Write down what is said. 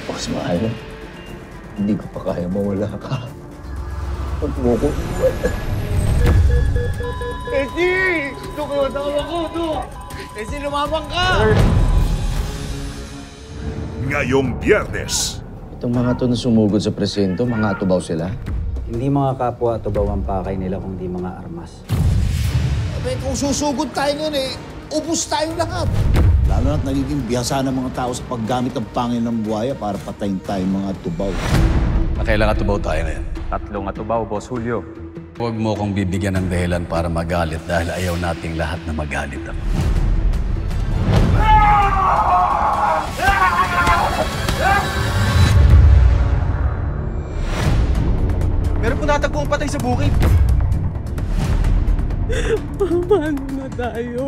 Mas mahal, hindi ko pa kaya mawala ka. Huwag mo ko iwan. Eji! Ito kayo, tawa ko, ito! Eji, lumabang ka! Ngayong Biyernes, Itong mga to na sumugod sa presinto, mga atubaw sila. Hindi mga kapwa atubaw ang pakay nila kundi mga armas. Abay, kung susugod tayo ngayon ubus tayong lahat. Lalo na't nagiging bihasa ng mga tao sa paggamit ng pangin ng buhaya para patayin tayong mga tubaw. Nakailang atubaw tayo ngayon? 3 atubaw, Boss Julio. Huwag mo kong bibigyan ng dahilan para magalit dahil ayaw nating lahat na magalit ako. Meron po natagpong patay sa bukid. Paano na tayo?